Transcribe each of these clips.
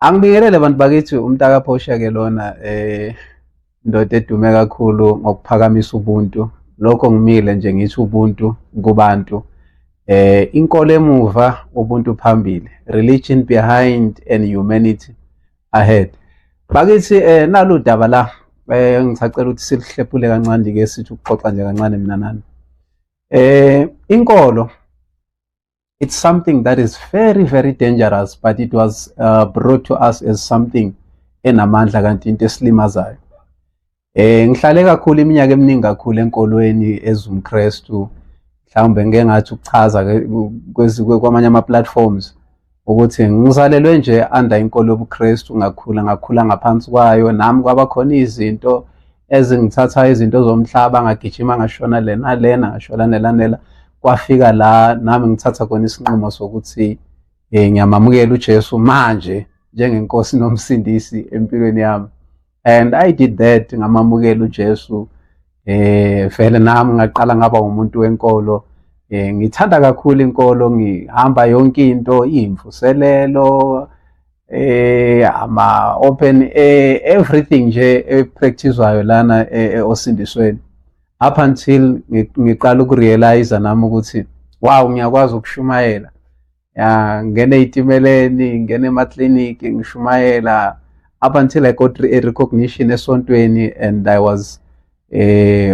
Angibingelele bantu bakithi umntaka Phosha ke lona indoda edume kakhulu ngokuphakamisa ubuntu. Lokho ngimile nje ngithi ubuntu kubantu. Inkolo emuva, ubuntu phambili. Religion behind and humanity ahead. Bakithi nalo daba la ngisacela ukuthi silihlephule kancane ke sithi ukuxoxa nje kancane mina nani. Inkolo, it's something that is very, very dangerous, but it was brought to us as something enamandla kanti into esilimazayo. Ngihlale kakhulu iminyaka eminingi kakhulu enkolweni ezumKristu. Mhlawumbe ngeke ngathi ukuchaza kwamanye ama platforms ukuthi ngizalelwe nje under inkolo yobuKristu, ngakhula ngaphansi kwayo. Nami kwaba khona izinto ezingithatha izinto zomhlaba, ngagijima ngashona lena ngashona nelanela. Kwafika la nami ngithatha khona isinqumo sokuthi ngiyamamukela uJesu manje njengenkosi nomsindisi empilweni yami, and I did that. Ngamamukela uJesu, vele nami ngaqala ngaba umuntu wenkolo. Ngithanda kakhulu inkolo, ngihamba yonke into, imvuselelo, ama open everything nje epracticewayo lana osindisweni, up until ngiqala ukurealize nami ukuthi wow, ngiyakwazi ukushumayela. Ngene ey'timeleni, ngene emakliniki ngishumayela, up until I got a recognition esontweni and I was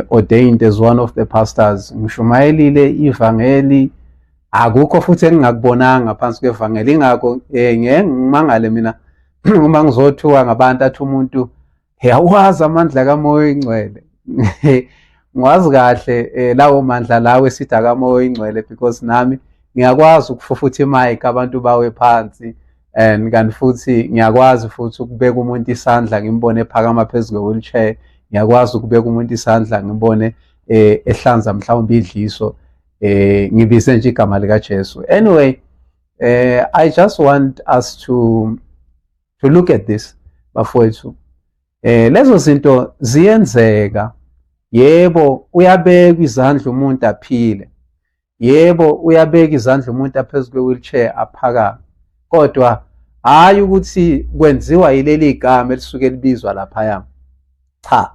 ordained as one of the pastors. Ngishumayelile ivangeli, akukho futhi engingakubonanga ngaphansi kwevangeli. Ingakho ngeke ngimangale mina uma ngizothuka ngabantu athi umuntu yawazi amandla kaMoya Oyingcwele. Ngwazi kahle lawo mandla lawo esithi akaMoya Oyingcwele, because nami ngiyakwazi ukufufutha imic abantu bawe phansi, and kanti futhi ngiyakwazi futhi ukubeka umuntu isandla ngimbone ephakama phezu kwe-wheelchair. Ngiyakwazi ukubeka umuntu isandla ngimbone ehlanza mhlawumbe idliso, ngibize nje igama likaJesu. Anyway, I just want us to look at this bafowethu. Lezo zinto ziyenzeka. Yebo, uyabeka izandla umuntu aphile. Yebo, uyabeka izandla umuntu aphezu kwe-wheelchair aphakame. Kodwa hayi ukuthi kwenziwa yileli gama elisuke libizwa laphaya. Cha,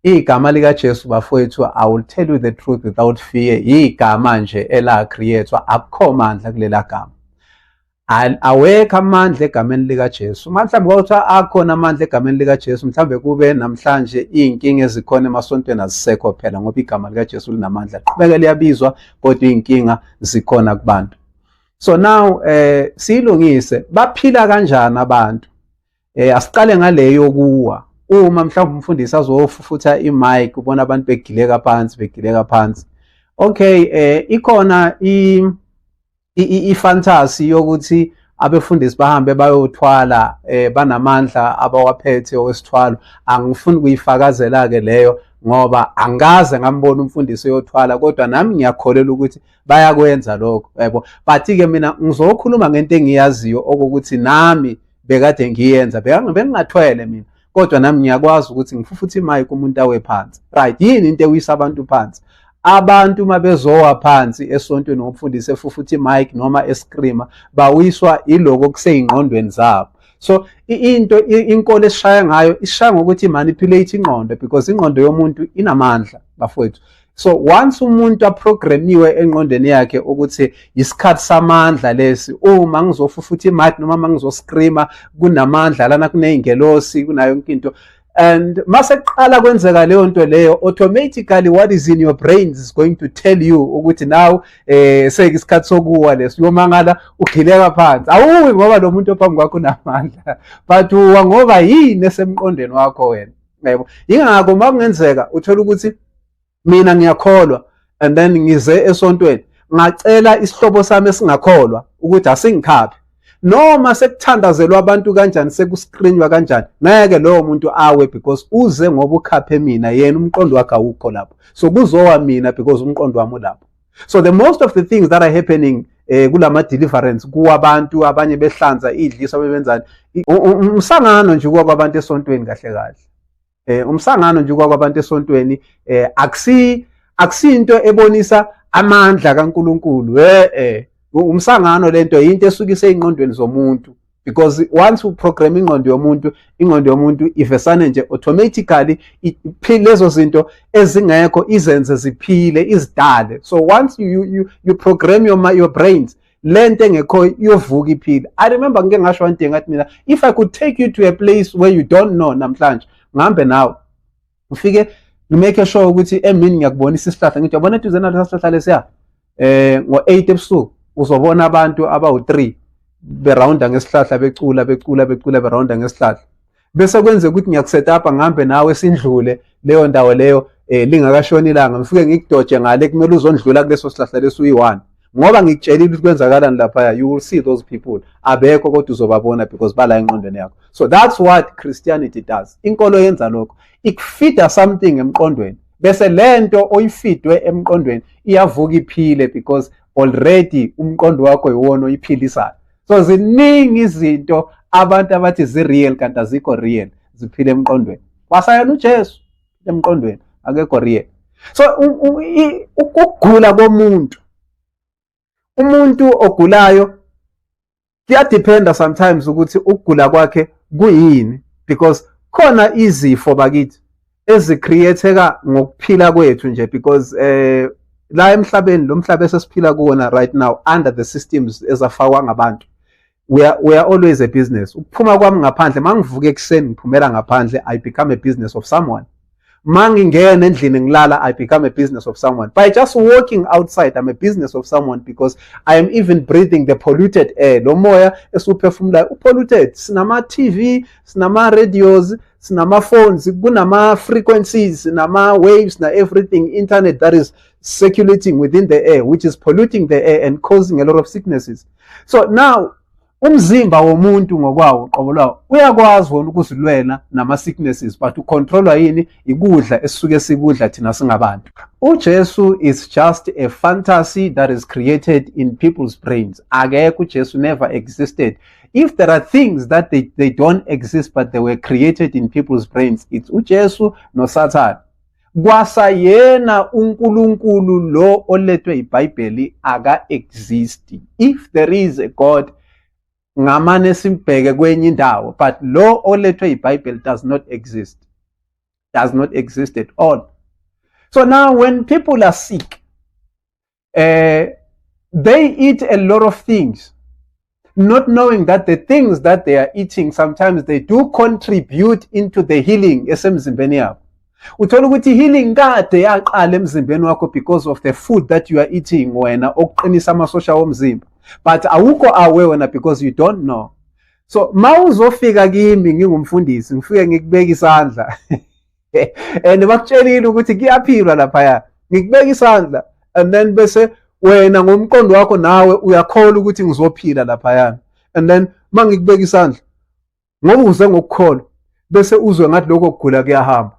igama likaJesu bafowethu, I will tell you the truth without fear, igama nje ela creator, akukho mandla kulela gama. Awekho amandla egameni likaJesu. Mhlawumbe kwathiwa akhona amandla egameni likaJesu, mhlawumbe kube namhlanje iy'nkinga ezikhona emasontweni azisekho phela ngoba igama likaJesu linamandla. Qhubeka liyabizwa kodwa iy'nkinga zikhona kubantu. So now siyilungise, baphila kanjani abantu? Asiqale ngale yokuwa. Uma mhlawumbe umfundisi azofufutha imic ubona abantu begileka phansi. Okay, ikhona ifantasy yokuthi abefundisi bahambe bayothwala banamandla abawaphethe owesithwalo. Angifuni ukuyifakazela ke leyo ngoba angaze ngambona umfundisi eyothwala, kodwa nami ngiyakholela ukuthi bayakwenza lokho, yebo. But ke mina ngizokhuluma ngento engiyaziyo okokuthi nami bekade ngiyenza, bengingathwele mina, kodwa nami ngiyakwazi ukuthi ngifufuthe imic umuntu awe phansi. Right, yini into ewisa abantu phansi? Abantu mabezowa phansi esontweni ngomfundisi efufutha imic noma escreama, bawiswa iloko kuseyingqondweni zabo. So inkolo esishaya ngayo ishaya ngokuthi manipulate ingqondo, because ingqondo yomuntu inamandla bafowethu. So once umuntu aprogramiwe engqondweni yakhe ukuthi isikhathi samandla lesi, uma ngizofufutha imic noma mangizoscreama kunamandla lana, kuney'ngelosi, kunayo yonke into. And masekuqala kwenzeka leyo nto leyo, automatically what is in your brains is going to tell you ukuthi now sekuyisikhathi sokuwa leso. Uyomangala ugileka phansi, awuwi ngoba lo muntu ophambi kwakho unamandla, but uwa ngoba yini esemqondweni wakho wena, yebo. Ingakho uma kungenzeka uthola ukuthi mina ngiyakholwa and then ngize esontweni ngacela isihlobo sami esingakholwa ukuthi asingikhaphe, noma sekuthandazelwa abantu kanjani, sekuscreenwa kanjani, ngeke lowo muntu awe, because uze ngoba ukhaphe mina, yena umqondo wakhe awukho lapho. So kuzowa mina because umqondo wami ulapho. So the most of the things that are happening kulama deliverance kuwabantu abanye behlanza idliso abebenzani, umsangano nje kwabantu esontweni kahle kahle. Umsangano nje kwabantu esontweni akusinto ebonisa amandla kaNkulunkulu. Umsangano lento into esuka iseyingqondweni zomuntu, because once uprogram ingqondo yomuntu ivesane nje automatically lezo zinto ezingekho izenze ziphile izidale. So once you program your brains, lento engekho iyovuka iphile. I remember ngike ngasho one thing ngathi mina, if I could take you to a place where you don't know namhlanje, ngihambe nawe ufike ngimake sure ukuthi emini ngiyakubonisa isihlahla, ngithi yabona eduze nalesa sihlahla lesiya ngo-8 ebusuku uzobona abantu abawu-3 berawunda ngesihlahla becula berawunda ngesihlahla, bese kwenze ukuthi ngiyakusetapa ngihambe nawe sindlule leyo ndawo leyo lingakashoni ilanga, ngifike ngikudoje ngale kumele uzondlula kuleso sihlahla leso uyi-1 ngoba ngikutshelile ukuthi kwenzakalani laphaya. You will see those people, abekho kodwa uzobabona because bala engqondweni yakho. So that's what Christianity does. Inkolo yenza lokho, ikufida something emqondweni bese lento oyifidwe emqondweni iyavuka iphile because already umqondo wakho iwona oyiphilisayo. So ziningi izinto abantu abathi zi-real kanti azikho real ziphile emqondweni. Wasayena uJesu emqondweni akekho real. So ukugula komuntu, umuntu ogulayo kuyadependa sometimes ukuthi ukugula kwakhe kuyini, because khona izifo bakithi ezicreateka ngokuphila kwethu nje, because la emhlabeni lo mhlaba esesiphila kuwona right now under the systems ezafakwa ngabantu, we are always a business. Ukuphuma kwami ngaphandle mangivuka ekuseni ngiphumela ngaphandle, I become a business of someone. Mangingena endlini ngilala, I become a business of someone. By just walking outside, I'm a business of someone because I am even breathing the polluted air. Lo moya esiwuphefumulayo upolluted. Sinama TV, sinama radios, sinama phones, kunama frequencies, sinama waves, na everything, internet that is circulating within the air, which is polluting the air and causing a lot of sicknesses. So now, umzimba womuntu ngokwawo qobo lwawo uyakwazi wona ukuzilwela nama sicknesses, but ucontrolwa yini? Ikudla esisuke sikudla thina singabantu. uJesu is just a fantasy that is created in people's brains. Akekho uJesu never existed. If there are things that they don't exist but they were created in people's brains, it's uJesu no Satan. Kwasayena uNkulunkulu lo olethwe iBhayibheli aka exist. If there is a God, ngamane simbheke kwenye indawo, but lo olethwe iBhayibheli does not exist. Does not exist at all. So now when people are sick, they eat a lot of things, not knowing that the things that they are eating sometimes they do contribute into the healing esemzimbeni yabo. Uthola ukuthi healing kade yaqala emzimbeni wakho because of the food that you are eating wena okuqinisa amasosha womzimba, but awukho aware wena because you don't know. So mawuzofika kimi ngingumfundisi ngifike ngikubeka isandla and bakutshelile ukuthi kuyaphilwa lapha, ngikubeka isandla and then bese wena ngomqondo wakho nawe uyakholwa ukuthi ngizophila lapha, and then mangikubeka isandla ngoba uze ngokukholwa bese uzwe ngathi lokho kugula kuyahamba,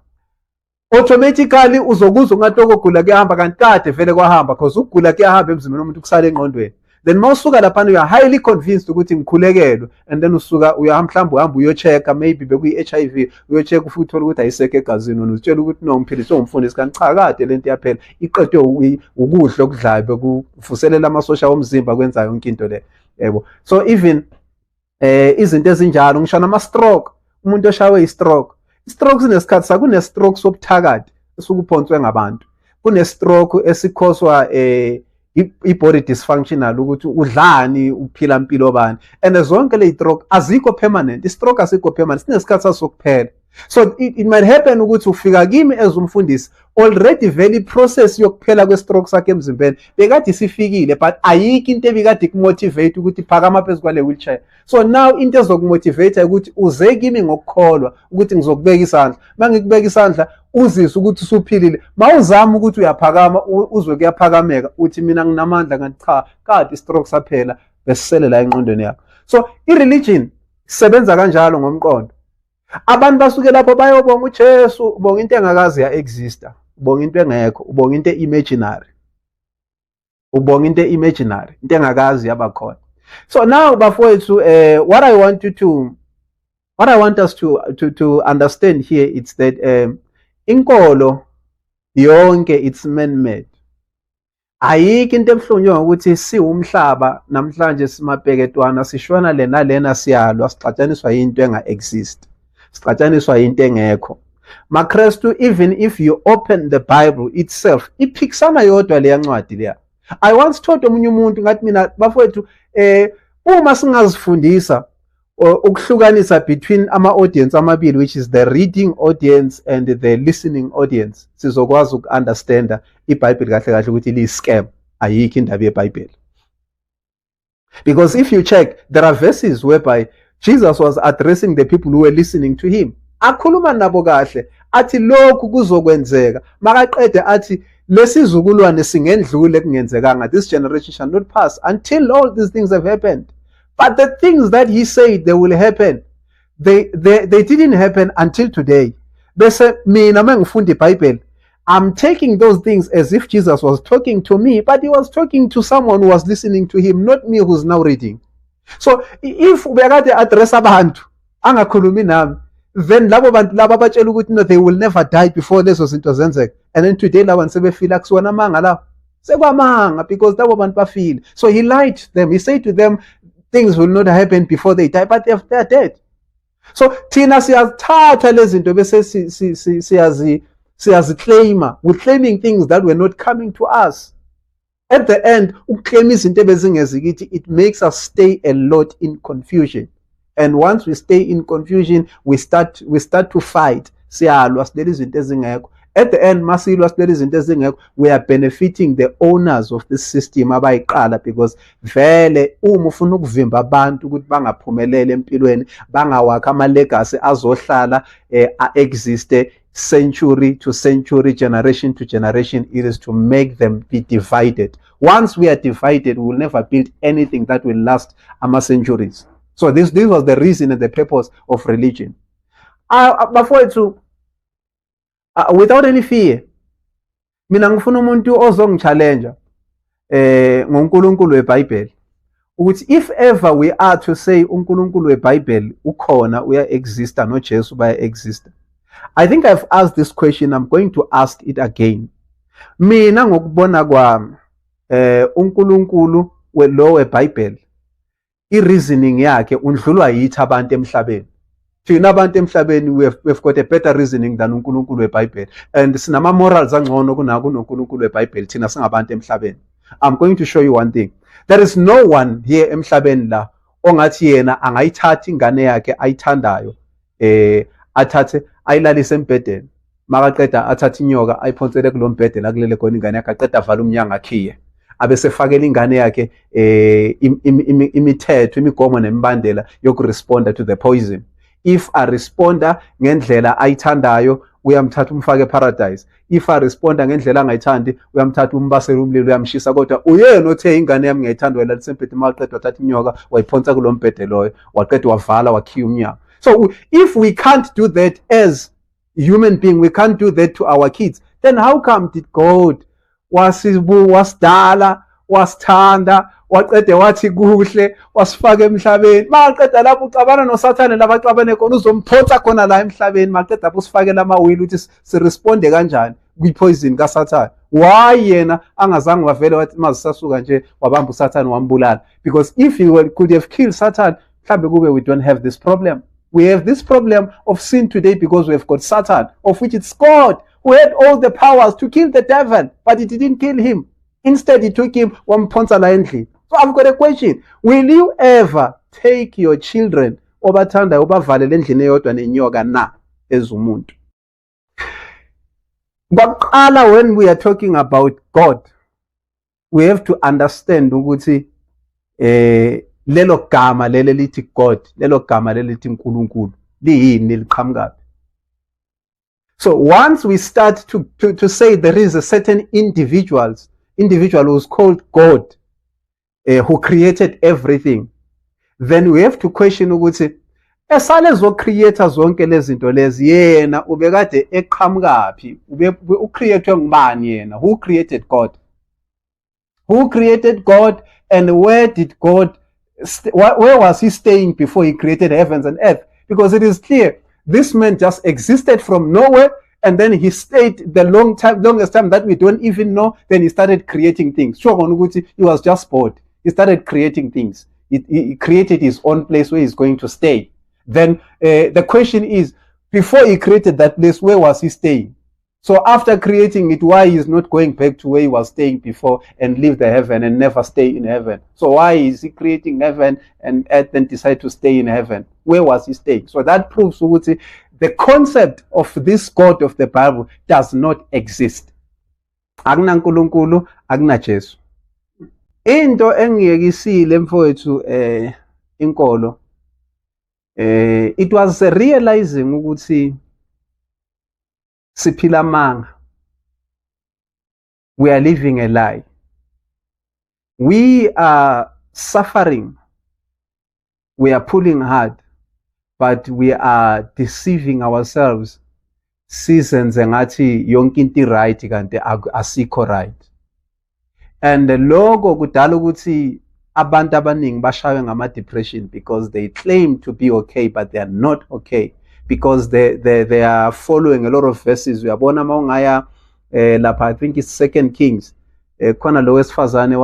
automatically uzokuzwa ngathi lokho kugula kuyahamba kanti kade vele kwahamba because ukugula kuyahamba emzimbeni womuntu kusala engqondweni. Then mawusuka lapha you are highly convinced ukuthi ngikhulekelwe, and then usuka uyahamba mhlawumbe uhamba uyochecka maybe bekuyi-HIV, uyochecka futhi uthola ukuthi ayisekho egazini, uzitshela ukuthi no mphilisi ongumfundisi kanti cha kade lento yaphela iqedwe ukudla okudlayo bekuvuselela amasosha womzimba kwenza yonke into le, yebo. So even izinto ezinjalo ngisho nama-stroke, umuntu oshawe i-stroke, i-stroke sinesikhathi sakune-stroke sobuthakathi esukuphonswe ngabantu, kune-stroke esikhoswa i-body dysfunctional ukuthi udlani uphila impilo bani, and zonke le stroke azikho permanent. I-stroke asikho permanent, sinesikhathi saso sokuphela. So it might happen ukuthi ufika kimi as umfundisi already vele process yokuphela kwe-stroke sakhe emzimbeni bekade sifikile, but ayikho into ebikade ikumotivate ukuthi phakama phezu kwale wheelchair. So now into ezokumotivate ukuthi uze kimi ngokukholwa ukuthi ngizokubeka isandla, mangikubeka isandla uzizwe ukuthi usuphilile. Mawuzama ukuthi uyaphakama uzwe kuyaphakameka uthi mina nginamandla kanti cha kade i-stroke saphela besisele la engqondweni yakho. So i-religion isebenza kanjalo ngomqondo. Abantu basuke lapho bayobonga uJesu, ubonga into engakazi ya exista, ubonga into engekho, ubonga into imaginary, ubonga into imaginary, into engakazi yabakhona. So now bafowethu, what I want us to understand here is that inkolo yonke it's man-made. ayikho into ebuhlungu ukuthi siwumhlaba namhlanje simabheketwana sishona lena lena siyalwa sixatshaniswa into enga-exist, sixatshaniswa into engekho. MaKrestu, even if you open the Bible itself, iphikisana yodwa leya ncwadi leya. I once told omunye umuntu ngathi mina bafowethu uma singazifundisa ukuhlukanisa between ama-audience amabili, which is the reading audience and the listening audience, sizokwazi uku-understanda iBhayibheli kahle kahle ukuthi liyi-scam, ayikho indaba yeBhayibheli. Because if you check, there are verses whereby Jesus was addressing the people who were listening to him. Akhuluma nabo kahle, athi lokhu kuzokwenzeka, makaqede athi lesizukulwane singendlule kungenzekanga, this generation shall not pass until all these things have happened. But the things that he said they will happen, they didn't happen until today. Bese mina mangifunda iBhayibheli, I'm taking those things as if Jesus was talking to me, but he was talking to someone who was listening to him, not me who's now reading. So if ubekade address abantu angakhulumi nami, then labo bantu laba batshela ukuthi no, they will never die before lezo zinto zenzeka, and then today labo sebefila kusiwana amanga lawo sekwamanga because labo bantu bafile. So he lied to them. He said to them things will not happen before they die, but they're dead. So thina siyazithatha lezi zinto bese siyaziclaima, we're claiming things that were not coming to us. At the end, ukuclaim izinto ebezingezikithi, it makes us stay a lot in confusion. And once we stay in confusion, we start to fight. Siyalwa sileli izinto ezingekho. At the end, masilwa sileli izinto ezingekho, we are benefiting the owners of this system abayiqala, because vele uma ufuna ukuvimba abantu ukuthi bangaphumelele empilweni, bangawakha ama legacy azohlala existe century to century, generation to generation, it is to make them be divided. Once we are divided, we will never build anything that will last centuries. So this was the reason and the purpose of religion. Bafowethu, without any fear, mina ngifuna umuntu ozongichallenge ngoNkulunkulu weBhayibheli, ukuthi if ever we are to say uNkulunkulu weBhayibheli ukhona, uya-exista, noJesu baya-exista, I think I've asked this question, I'm going to ask it again. Mina ngokubona kwami uNkulunkulu lo weBhayibheli, i-reasoning yakhe undlulwa yithi abantu emhlabeni. Thina abantu emhlabeni we've got a better reasoning than uNkulunkulu weBhayibheli, and sinama morals angcono kuNkulunkulu weBhayibheli thina singabantu emhlabeni. I'm going to show you one thing. There is no one here emhlabeni la ongathi yena angayithatha ingane yakhe ayithandayo athathe ayilalise embhedeni, makaqeda athathe inyoka ayiphonsele kulo mbhede la kulele khona ingane yakhe, aqeda avala umnyango akhiye, abesefakela ingane yakhe imithetho, imigomo nemibandela yokuresponda to the poison. If a responda ngendlela ayithandayo, uyamthatha umfake eparadise. If a responda ngendlela angayithandi, uyamthatha umbasela umlilo, uyamshisa. Kodwa uyena othe ingane yami ngiyayithanda, wayilalisa embhedeni, maqeda wathatha inyoka wayiphonsa kulo mbhede loyo, waqeda wavala wakhiya umnyango. So if we can't do that as human being, we can't do that to our kids, then how come did God wasidala, wasithanda, waqede wathi kuhle, wasifaka emhlabeni, maqeda lapho ucabana noSathane labaxabane khona, uzomphonsa khona la emhlabeni, maqeda lapho usifakela amawili ukuthi siresponde kanjani kwipoison kaSathane? Why yena angazange wavele wathi mazisasuka nje wabamba uSathane wambulala? Because if he could have killed Satan, mhlambe kube we don't have this problem. We have this problem of sin today because we have got Satan, of which it's God who had all the powers to kill the devil, but he didn't kill him. Instead, he took him wamphonsa la endlini. So I've got a question. Will you ever take your children obathanda obavalele endlini eyodwa nenyoka na ezumuntu? Baqala, when we are talking about God, we have to understand ukuthi lelo gama lelo lithi God, lelo gama lelo lithi uNkulunkulu liyini liqhamuka. So once we start to say there is a certain individual who's called God, who created everything, then we have to question ukuthi esalezo creator zonke lezi zinto lezi yena ubekade eqhamukaphi, ucreated ngubani yena? Who created God? Who created God, and where did God where was he staying before he created heavens and earth? Because it is clear this man just existed from nowhere and then he stayed the longest time that we don't even know. Then he started creating things. Sure, he was just bored. He started creating things. He created his own place where he's going to stay. Then the question is, before he created that place, where was he staying? So after creating it, why is not going back to where he was staying before and leave the heaven and never stay in heaven? So why is he creating heaven and earth and decide to stay in heaven? Where was he staying? So that proves the concept of this God of the Bible does not exist. Akuna nkulunkulu, akuna Jesu. Into engiyekisile mfowethu inkolo it was realizing ukuthi siphila manga. We are living a lie. We are suffering. We are pulling hard, but we are deceiving ourselves. Sizenze ngathi yonke into right kanti asikho right. And logo kudala ukuthi abantu abaningi bashawe ngama depression because they claim to be okay but they are not okay. Because they are following a lot of verses. Uyabona mawungaya lapha, I think it's 2 Kings. Khona lo wesifazane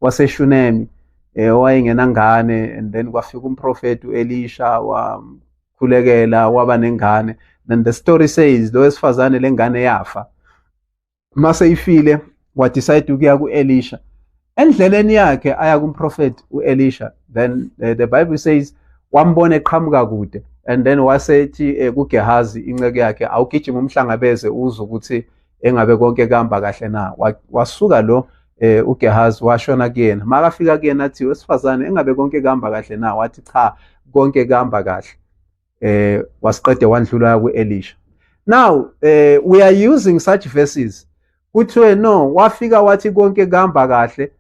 wase Shunemi wayengenangane, and then kwafika umprofeti uElisha wakhulekela waba nengane. Then the story says lo wesifazane lengane yafa. Mase ifile wa decide ukuya kuElisha. Endleleni yakhe aya kumprofeti uElisha. Then the Bible says wambona eqhamuka kude, and then wasethi kuGehazi inceke yakhe, awugijima umhlangabeze uzwe ukuthi engabe konke kuhamba kahle na. Wasuka lo uGehazi washona kuyena. Makafika kuyena athi, wesifazane engabe konke kuhamba kahle na? Wathi cha, konke kuhamba kahle. Wasiqede wandlula kuElisha. Now we are using such verses. Kuthiwe no, wafika wathi konke kuhamba kahle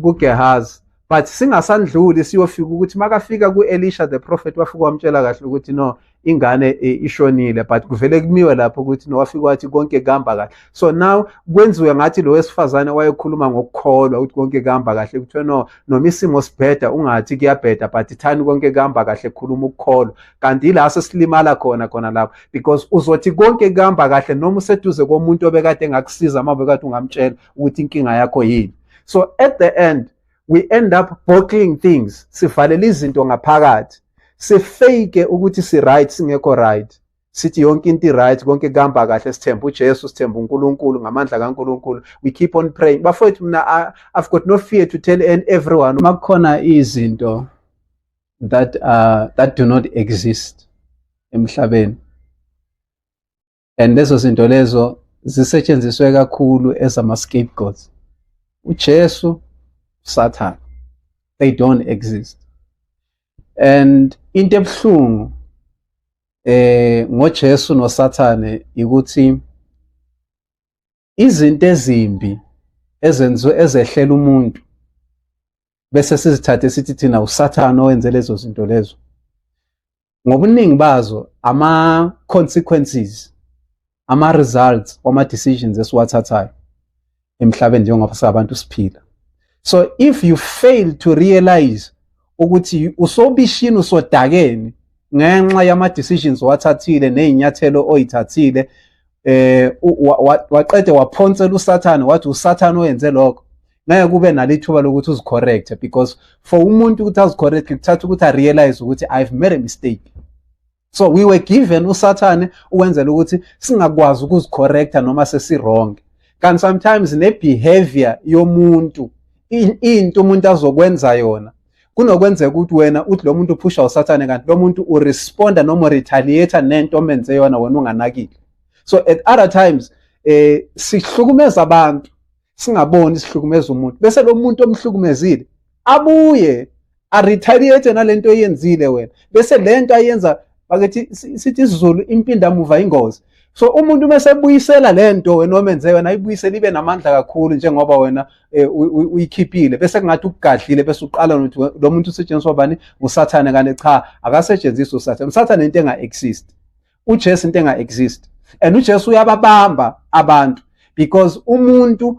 kuGehazi. But singasandluli siyofika ukuthi makafika kuElisha the prophet wafika wamtshela kahle ukuthi no, ingane ishonile, but kuvele kumiwe lapho ukuthi no, wafika wathi konke kuhamba kahle. So now kwenziwe ngathi lo wesifazane wayekhuluma ngokukholwa ukuthi konke kuhamba kahle, kuthiwe no, noma isimo sibheda ungathi kuyabheda, but ithani konke kuhamba kahle, khuluma ukukholwa. Kanti ila sesilimala khona lapho, because uzothi konke kuhamba kahle noma useduze komuntu obekade engakusiza mabekade ungamtshela ukuthi inkinga yakho yini. So at the end we end up bottling things. Sivalela izinto ngaphakathi. Sifake ukuthi si right singekho right. Sithi yonke into right, konke kuhamba kahle, sithemba uJesu, sithemba uNkulunkulu ngamandla kaNkulunkulu. We keep on praying. Bafowethu mina I've got no fear to tell everyone makukhona izinto that do not exist emhlabeni. And lezo zinto lezo zisetshenziswe kakhulu as ama scapegoats. uJesu, Satan, they don't exist. And into ebuhlungu ngoJesu noSathane ukuthi izinto ezimbi ezenziwe ezehlela umuntu bese sizithathe sithi thina uSathane owenze lezo zinto lezo. Ngobuningi bazo ama consequences, ama results wama decisions esiwathathayo emhlabeni njengoba sabantu siphila. So if you fail to realize ukuthi usobishini usodakeni ngenxa yama decisions wathathile nezinyathelo oyithathile, waqede waphonsela uSathane wathi uSathane oyenze lokho, ngeke kube nalithuba lokuthi uzicorrect, because for umuntu ukuthi azicorrect kuthatha ukuthi realize ukuthi I've made a mistake. So we were given uSathane ukwenzela ukuthi singakwazi ukuzicorrecta noma sesi wrong. Kanti sometimes ne behavior yomuntu into umuntu azokwenza yona kunokwenzeka ukuthi wena uthi lo muntu uphusha uSathane kanti lo muntu uresponda noma retaliate nento omenze yona wena unganakile. So at other times sihlukumeza abantu singaboni sihlukumeza umuntu bese lo muntu omhlukumezile abuye a retaliate nalento oyenzile wena bese lento ayenza bakethi sithi isiZulu impinda muva ingozi. So umuntu mase buyisela lento wena omenze wena ayibuyisela ibe namandla kakhulu njengoba wena uyikhiphile bese kungathi ukugadlile bese uqala nokuthi lo muntu usetshenziswa bani uSathane kanti cha akasetshenziswa uSathane. uSathane into enga exist, uJesu into enga exist, and uJesu uyababamba abantu because umuntu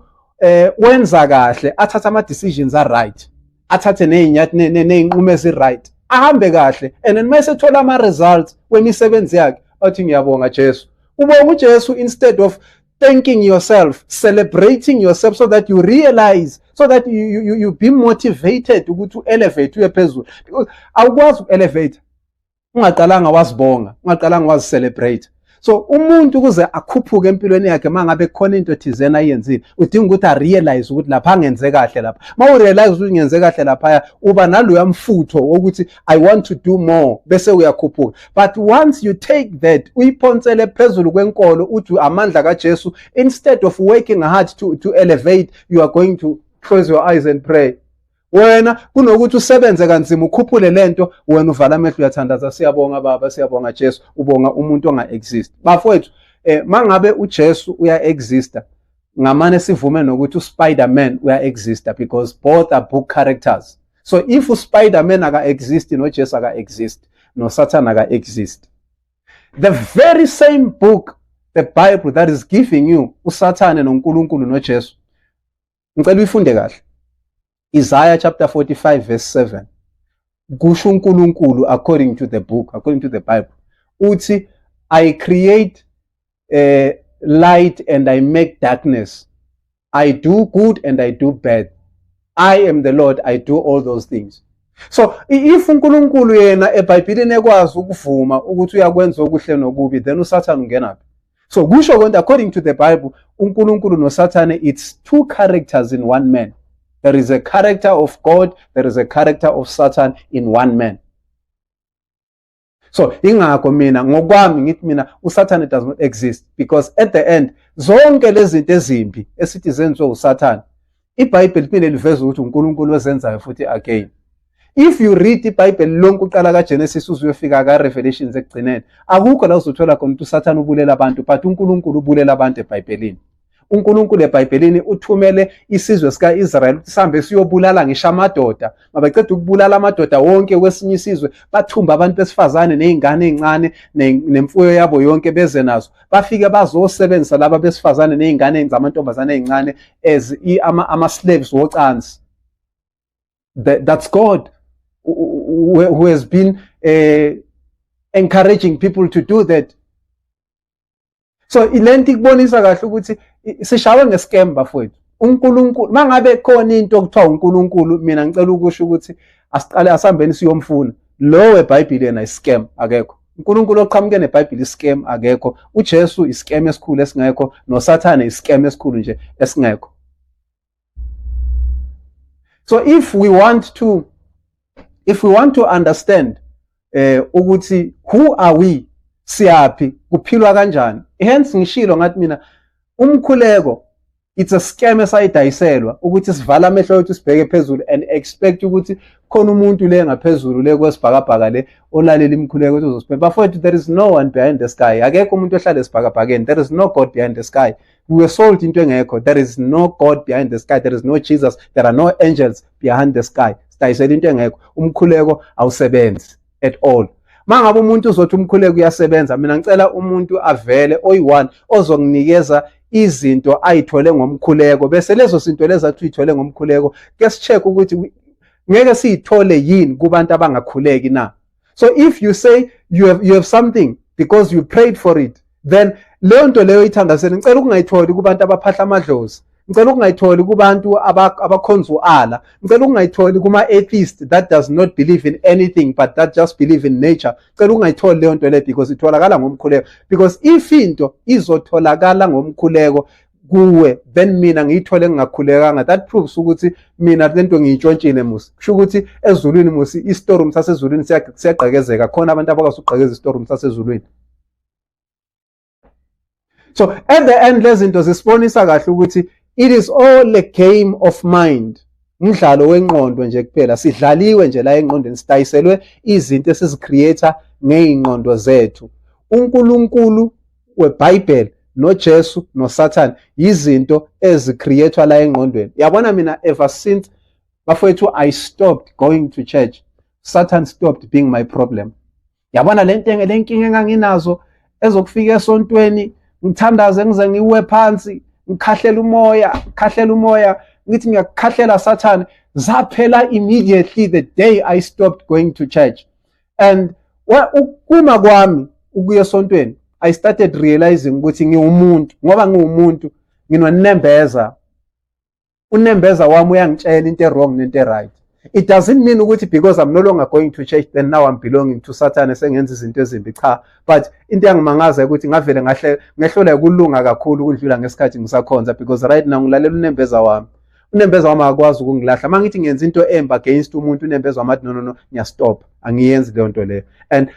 wenza kahle athatha ama decisions are right, athathe nezinqumo ezi right, ahambe kahle, and then mase thola ama results wemisebenzi yakhe athi ngiyabonga Jesu. Ubonga uJesu instead of thanking yourself, celebrating yourself so that you realize, so that you be motivated ukuthi elevate uye phezulu. Because awukwazi uku-elevate ungaqalanga wazibonga, ungaqalanga wazicelebrate. So umuntu ukuze akhuphuke empilweni yakhe mangabe khona into thizena ayenzile, udinga ukuthi arealize ukuthi lapha angenze kahle lapha. Mawurealize ukuthi ngenze kahle lapha uba naloya mfutho ukuthi I want to do more bese uyakhuphuka. But once you take that uyiphonsele phezulu kwenkolo uthi amandla kaJesu, instead of working hard to elevate, you are going to close your eyes and pray. Wena kunokuthi usebenze kanzima ukhuphule lento, wena uvala amehlo uyathandaza. Siyabonga Baba, siyabonga Jesu, ubonga umuntu onga exist. Bafowethu mangabe uJesu uya exista, ngamane sivume nokuthi uSpider-Man uya exista, because both are book characters. So if uSpider-Man aka exist noJesu aka exist, no Satan aka exist. The very same book, the Bible, that is giving you uSathane noNkulunkulu noJesu, ngicela uyifunde kahle. Isaiah chapter 45 verse 7. Kusho uNkulunkulu according to the book, according to the Bible. Uthi, I create light and I make darkness. I do good and I do bad. I am the Lord, I do all those things. So if uNkulunkulu yena eBhayibhelini ekwazi ukuvuma ukuthi uyakwenza okuhle nokubi, then uSathane ungena. So kusho konke according to the Bible, uNkulunkulu noSathane, it's two characters in one man. There is a character of God, there is a character of Satan in one man. So ingakho mina ngokwami ngithi mina uSathane does not exist, because at the end zonke lezi zinto ezimbi esithi zenziwe uSathane, iBhayibheli liphinde liveze ukuthi uNkulunkulu wezenzayo futhi again. If you read iBhayibheli lonke uqala kaGenesis uzuyofika kaRevelations ekugcineni, akukho la uzothola khona ukuthi uSathane ubulela abantu, but uNkulunkulu ubulela abantu eBhayibhelini. uNkulunkulu eBhayibhelini uthumele isizwe sika-Israyeli ukuthi sihambe siyobulala ngisho amadoda. Mabeceda ukubulala amadoda wonke kwesinye isizwe, bathumba abantu besifazane nezingane ezincane nemfuyo yabo yonke beze nazo. Bafike bazosebenzisa laba besifazane nezingane zamantombazane ezincane as ama-slaves wocansi. That's God who has been encouraging people to do that. So ilento ikubonisa kahle ukuthi sishawe ngescam bafowethu. uNkulunkulu mangabe khona into okuthiwa uNkulunkulu, mina ngicela ukusho ukuthi asiqale asambeni siyomfuna. Lo weBhayibheli yena iscam akekho. uNkulunkulu oqhamuke neBhayibheli iscam akekho. uJesu iscam esikhulu esingekho, noSathane iscam esikhulu nje esingekho. So if we want to understand ukuthi who are we, siyapi, kuphilwa kanjani, hence ngishilo ngathi mina umkhuleko it's a scam esayidayiselwa ukuthi sivala amehlo ethu sibheke phezulu and expect ukuthi khona umuntu le ngaphezulu le kwesibhakabhaka le olalela imkhuleko ethu uzosiphe. Bafowethu, there is no one behind the sky. Akekho umuntu ohlala esibhakabhakeni. There is no God behind the sky. We were sold into engekho. There is no God behind the sky. There is no Jesus. There are no angels behind the sky. Sidayisela into engekho. Umkhuleko awusebenzi at all. Mangabe umuntu uzothi umkhuleko uyasebenza, mina ngicela umuntu avele oyi-one ozokunikeza izinto ayithole ngomkhuleko, bese lezo zinto lezi athi uyithole ngomkhuleko ke sicheck ukuthi ngeke siyithole yini kubantu abangakhuleki na. So if you say you have something because you prayed for it, then leyo nto leyo ithandazeni ngicela ukungayitholi kubantu abaphahla amadlozi, ngicela ukungayitholi kubantu abakhonza uAllah, ngicela ukungayitholi kuma-atheist that does not believe in anything but that just believe in nature. Ngicela ukungayitholi leyo nto leyo because itholakala ngomkhuleko. Because if into izotholakala ngomkhuleko kuwe, then mina ngiyithole ngingakhulekanga, that proves ukuthi mina lento ngiyitshontshile musi. Kusho ukuthi ezulwini musi i-storeroom sasezulwini siyagqekezeka, khona abantu abakwazi ukugqekeza i-storeroom sasezulwini. So at the end lezi zinto zisibonisa kahle ukuthi it is all a game of mind. Umdlalo wengqondo nje kuphela. Sidlaliwe nje la engqondweni, sidayiselwe izinto esizicreator ngeyingqondo zethu. uNkulunkulu weBhayibheli noJesu noSathane izinto ezicreator la engqondweni. Yabona mina ever since bafowethu I stopped going to church, Satan stopped being my problem. Yabona lenkinga enganginazo ezokufika esontweni ngithandaze ngize ngiwe phansi ngikhahlela umoya ngithi ngiyakhahlela Satan, zaphela immediately the day I stopped going to church. And ukuma kwami ukuya esontweni, I started realizing ukuthi ngiwumuntu, ngoba ngiwumuntu nginonembeza. Unembeza wami uyangitshela into wrong nento right. It doesn't mean ukuthi because I'm no longer going to church then now I'm belonging to Satan esengenza izinto ezimbi, cha. But into yangimangaza ukuthi ngavele ngehlula ukulunga kakhulu ukudlula ngesikhathi ngisakhonza, because right now ngilalela unembeza wami. Unembeza wami akwazi ukungilahla. Mangithi ngenza into embi against umuntu, unembeza wami athi no ngiyastop, angiyenzi leyo nto leyo. And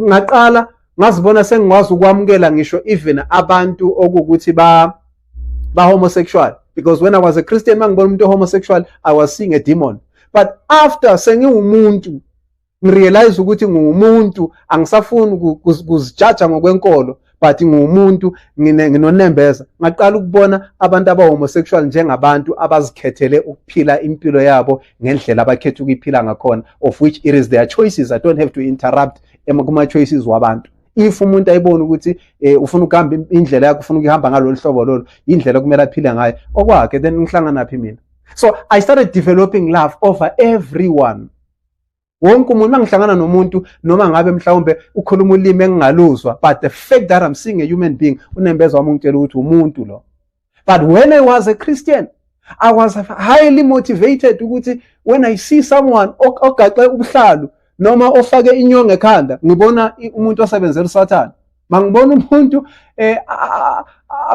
ngaqala ngazibona sengikwazi ukwamukela ngisho even abantu okuthi ba homosexual, because when I was a Christian mangibona umuntu homosexual I was seeing a demon. But after sengiwumuntu ngirealize ukuthi ngumuntu, angisafuni kuzijaja ngokwenkolo, but ngumuntu nginonembeza. Ngaqala ukubona abantu aba homosexual njengabantu abazikhethele ukuphila impilo yabo ngendlela abakhetha ukuyiphila ngakhona, of which it is their choices. I don't have to interrupt kuma choices wabantu. If umuntu ayibona ukuthi ufuna ukuhamba indlela yakho, ufuna ukuhamba ngalolu hlobo lolu, indlela kumele aphile ngayo okwakhe, then ngihlangana naphi mina. So I started developing love over everyone. Wonke umuntu mangihlangana nomuntu noma ngabe mhlawumbe ukhuluma ulimi engingaluzwa, but the fact that I'm seeing a human being, unembeza wami ungitshela ukuthi umuntu lo. But when I was a Christian, I was highly motivated ukuthi when I see someone ogaxe ubuhlalu noma ofake inyongo ekhanda, ngibona umuntu osebenzela uSathane. Mangibona umuntu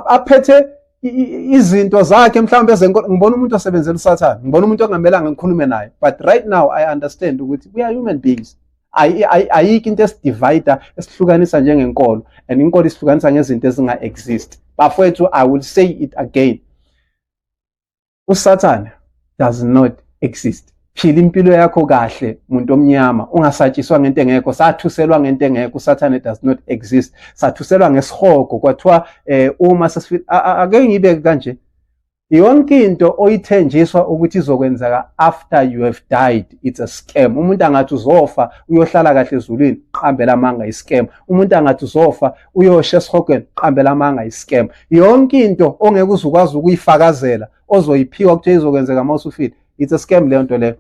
aphethe izinto zakhe mhlawumbe ezenkolo, ngibona umuntu osebenzela uSathane, ngibona umuntu ongamelanga ngikhulume naye. But right now I understand ukuthi we are human beings. Ayikho into esidivide esihlukanisa njengenkolo, and inkolo isihlukanisa ngezinto ezinga exist. Bafowethu, I will say it again, uSathane does not exist. Phila impilo yakho kahle muntu omnyama, ungasatshiswa ngento engekho, sathuselwa ngento engekho. uSathane does not exist. Sathuselwa ngesihogo, kwathiwa uma sesifika ake ngibeke kanje, yonke into oyithenjiswa ukuthi izokwenzeka after you have died, it's a scam. Umuntu angathi uzofa uyohlala kahle ezulwini, qambela amanga i-scam. Umuntu angathi uzofa uyosha esihogweni, qambela amanga i-scam. Yonke into ongeke uzukwazi ukuyifakazela ozoyiphiwa ukuthi izokwenzeka mawusufile, it's a scam leyo nto leyo.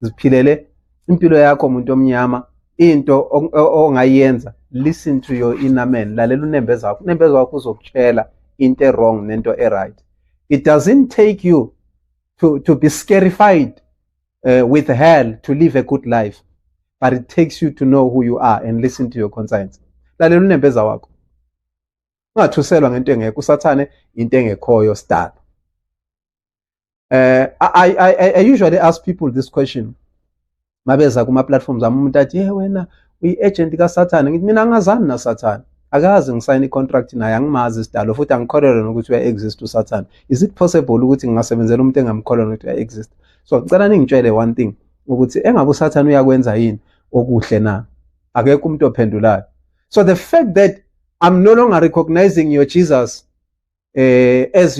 Ziphilele impilo yakho umuntu omnyama, into ongayenza, listen to your inner man, lalela unembeza wakho. Unembeza wakho uzokutshela into wrong nento right. It doesn't take you to be scarified with hell to live a good life, but it takes you to know who you are and listen to your conscience. Lalela unembeza wakho. Ungathuselwa ngento engekho. uSathane into engekhoyo start. I usually ask people this question. Mabeza kuma platforms ami, umuntu athi wena uyi-agent kaSathane. Ngithi mina angazani naSathane, akazi ngisayina i-contract naye, angimazi isidalo, futhi angikholelwa nokuthi uya-exist uSathane. Is it possible ukuthi ngingasebenzela umuntu engamkholelwa nokuthi uya-exist? So ngicela ningitshele one thing, ukuthi engabe uSathane uyakwenza yini okuhle na? Akekho umuntu ophendulayo. So the fact that I'm no longer recognizing your Jesus as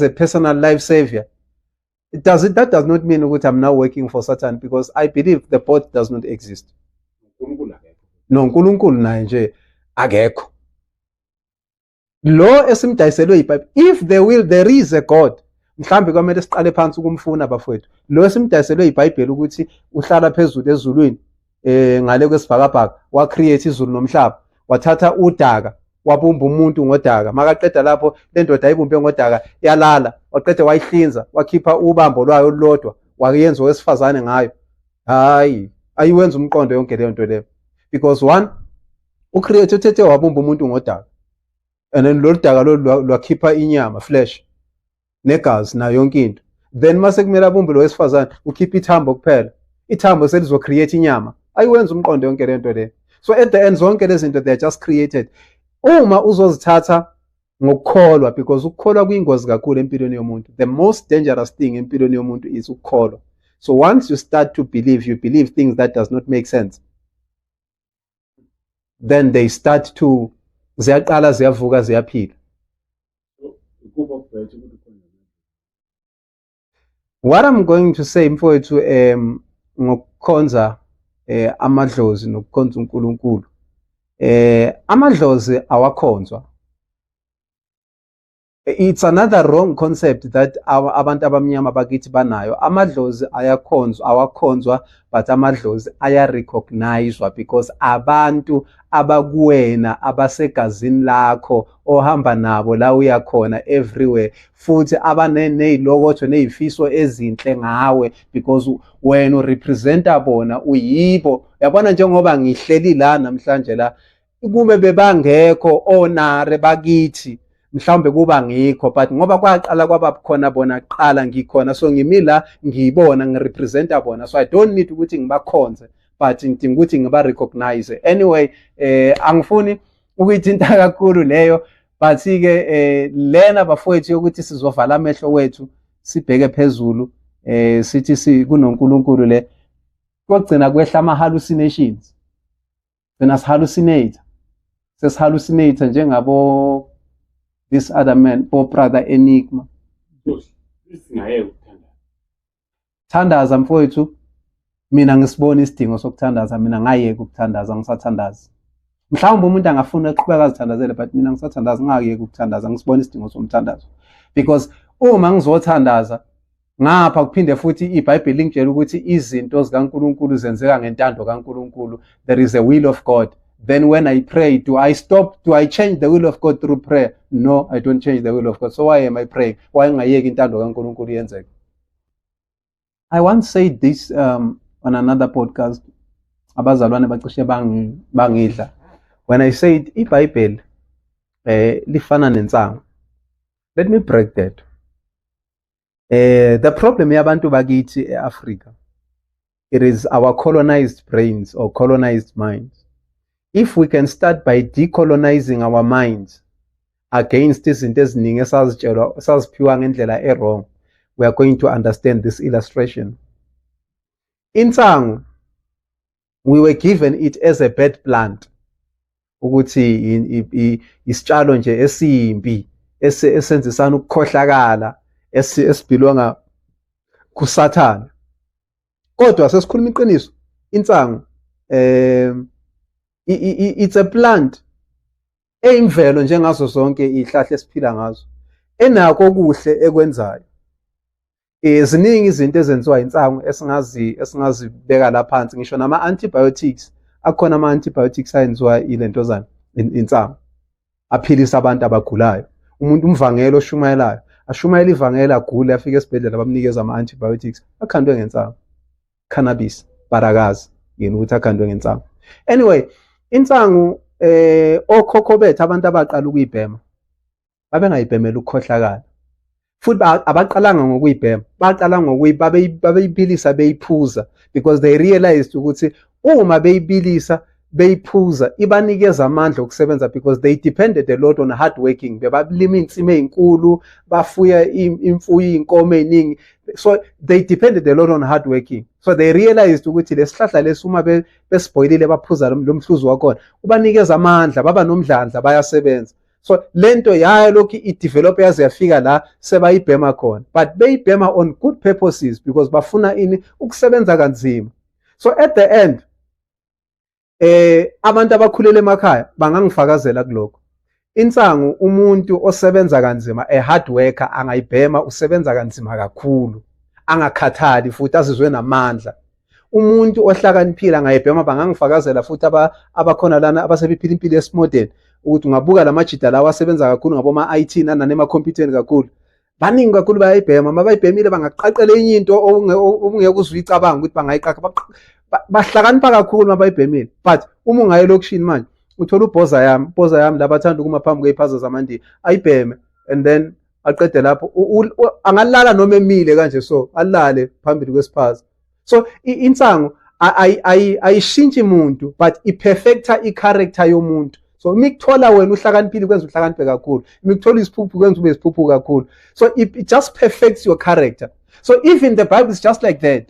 a personal life savior, that does not mean that I'm now working for Satan, because I believe the both does not exist. No, uNkulunkulu naye nje akekho. Lo esimdayiselwe iBhayibheli, if there is a God, mhlambe kwamele siqale phansi ukumfuna bafowethu. Lo esimdayiselwe iBhayibheli ukuthi uhlala phezulu ezulwini ngale kwesibhakabhaka, wa create izulu nomhlaba, wathatha udaka wabumba umuntu ngodaka, makaqeda lapho le ndoda ayibumbe ngodaka yalala, waqeda wayihlinza, wakhipha ubambo lwayo olulodwa, wayenza owesifazane ngayo. Hayi, ayiwenza umqondo yonke leyo nto leyo, because one, ucreate uthethe wabumba umuntu ngodaka, and then lolu daka lwakhipha inyama, flesh negazi na yonke into. Then mase kumele abumbe lo wesifazane, ukhipha ithambo kuphela, ithambo selizo create inyama. Ayiwenza umqondo yonke leyo nto leyo. So at the end zonke lezi zinto they are just created. Uma uzozithatha ngokukholwa, because ukukholwa kuyingozi kakhulu empilweni yomuntu. The most dangerous thing empilweni yomuntu is ukukholwa. So once you start to believe, you believe things that does not make sense, then they start to ziyaqala ziyavuka ziyaphila. What I'm going to say mfowethu ngokukhonza amadlozi nokukhonza uNkulunkulu, amadlozi awakhonzwa. It's another wrong concept that abantu abamnyama bakithi banayo. Amadlozi awakhonzwa, but amadlozi ayarecognizwa because abantu abakuwena abasegazini lakho ohamba nabo la uyakhona everywhere, futhi abanezilokotho nezifiso ezinhle ngawe because wena urepresenta bona, uyibo. Yabona njengoba ngihleli la namhlanje la, kube bebangekho onare bakithi mhlawumbe kuba ngikho, but ngoba kwaqala kwaba khona bona kuqala ngikhona, so ngimi la ngiyibona ngirepresenta bona, so I don't need ukuthi ngibakhonze, but ngidinga ukuthi ngiba-recognize. Anyway, angifuni ukuyithinta kakhulu leyo, but-ke lena bafowethu yokuthi sizovala amehlo wethu sibheke phezulu, sithi kunoNkulunkulu le, kokugcina kwehla ama-hallucinations, gcina sihallucinate, sesihallucinate njengabo this other man, brother Enigma. Thandaza mfowethu, mina ngisibona isidingo sokuthandaza, mina ngayeka ukuthandaza, ngisathandaza. Mhlawumbe umuntu angafuna ukuqhubeka azithandazele, but mina ngisathandaza, ngayeka ukuthandaza, ngisibona isidingo somthandazo. Because uma ngizothandaza ngapha kuphinde futhi iBhayibheli lingitshela ukuthi izinto zikaNkulunkulu zenzeka ngentando kaNkulunkulu, there is a will of God. Then when I pray, do I change the will of God through prayer? No, I don't change the will of God. So why am I praying? Why ngayeki intando kaNkulunkulu yenzeke? I once said this on another podcast. Abazalwane bacishe bangidla. When I said iBhayibheli lifana nensango. Let me break that. The problem yabantu bakithi eAfrica, it is our colonized brains or colonized minds. If we can start by decolonizing our minds against izinto eziningi esaziphiwa ngendlela wrong, we are going to understand this illustration. Insangu, we were given it as a bad plant. Ukuthi isitshalo nje esimbi esenzisana ukukhohlakala esibhilonga kuSathana. Kodwa sesikhuluma iqiniso, insangu it's a plant eyimvelo njengazo zonke izihlahla esiphila ngazo, enako okuhle ekwenzayo. Ziningi izinto ezenziwa insangu esingazibeka la phansi, ngisho nama antibiotics, akhona ama antibiotics ayenziwa ilentozana insangu, aphilisa abantu abagulayo. Umuntu umvangelo oshumayelayo ashumayela ivangela agule, afike esibhedlela bamnikeza ama antibiotics, akhandwe ngensangu. Cannabis, barakazi, yena ukuthi akhandwe ngensangu. Anyway, insangu okhokho bethu abantu abaqala ukuyibhema babengayibhemela ukukhohlakala, futhi abaqalanga ngokuyibhema, baqala babeyibilisa beyiphuza, because they realized ukuthi uma beyibilisa beyiphuza ibanikeza amandla okusebenza, because they depended a lot on hard working. Bebalima insimi ezinkulu, bafuya imfuyo inkomo eziningi, so they depended a lot on hard working. So they realized ukuthi lesihlahla lesuma bespoilile baphuza lo mhluzi wakhona ubanikeza amandla, baba nomdlandla, bayasebenza. So lento yayo lokhu idevelop yaze yafika la sebayibhema khona, but beyibhema on good purposes because bafuna ukusebenza kanzima. So at the end abantu abakhulele emakhaya bangangifakazela kuloko. Insangu umuntu osebenza kanzima, a hard worker, angayibhema, usebenza kanzima kakhulu, angakhathali futhi azizwe namandla. Umuntu ohlakaniphile angayibhema, bangangifakazela futhi abakhona lana abasebephila impilo esimodern, ukuthi ungabuka lamajida lawa asebenza kakhulu ngaboma IT nanema computer kakhulu, baningi kakhulu bayayibhema. Mabayibhemile bangaqaqela enye into ongeke uzuyicabanga ukuthi bangayiqaqa, bahlakanipha kakhulu mabayibhemile. But uma ungaye lokishini manje uthola ubhoza yami labathanda ukuma phambi kweziphaza zamandiya ayibheme, and then aqede lapho angalala noma emile kanje, so alale phambili kwesiphaza. So insangu ayishintshi umuntu, but iperfecta i-character yomuntu. So mikuthola wena uhlakaniphile kwenza uhlakaniphe kakhulu, mikuthola isiphuphu kwenza ube isiphuphu kakhulu. So it just perfects your character. So even the Bible is just like that.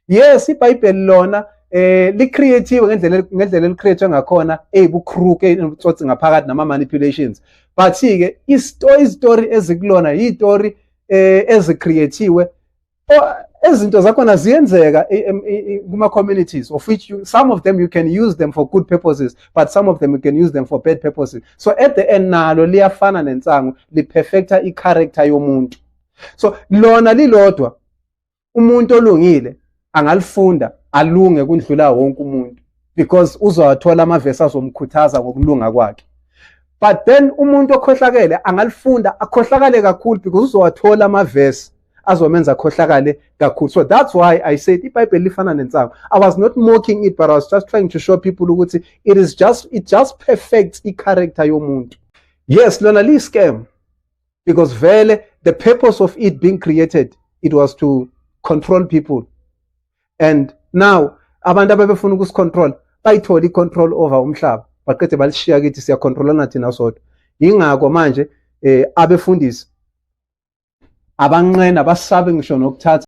Yes, iBhayibheli lona li-creative ngendlela li-create ngakhona, bukruke ubutsotsi ngaphakathi nama manipulations, but ke istory ezikulona yistory ezicreatiwe Ezinto zakhona ziyenzeka kuma communities of which some of them you can use them for good purposes, but some of them you can use them for bad purposes. So at the end nalo liyafana nensangu, liperfecta i-character yomuntu. So lona lilodwa umuntu olungile angalifunda alunge kundlula wonke umuntu, because uzawathola amavesi azomkhuthaza ngokulunga kwakhe. But then umuntu okhohlakele angalifunda akhohlakale kakhulu, because uzowathola amavesi azomenza akhohlakale kakhulu. So that's why I said iBhayibheli lifana nensangu. I was not mocking it, but I was just trying to show people ukuthi it just perfects i-character yomuntu. Yes, lona li-scam, because vele the purpose of it being created, it was to control people. And now abantu abebefuna ukusicontrol bayithola i-control over umhlaba, baqede balishiya kithi siyacontrolana thina sodwa. Yingakho manje abefundisi abanqena basabe ngisho nokuthatha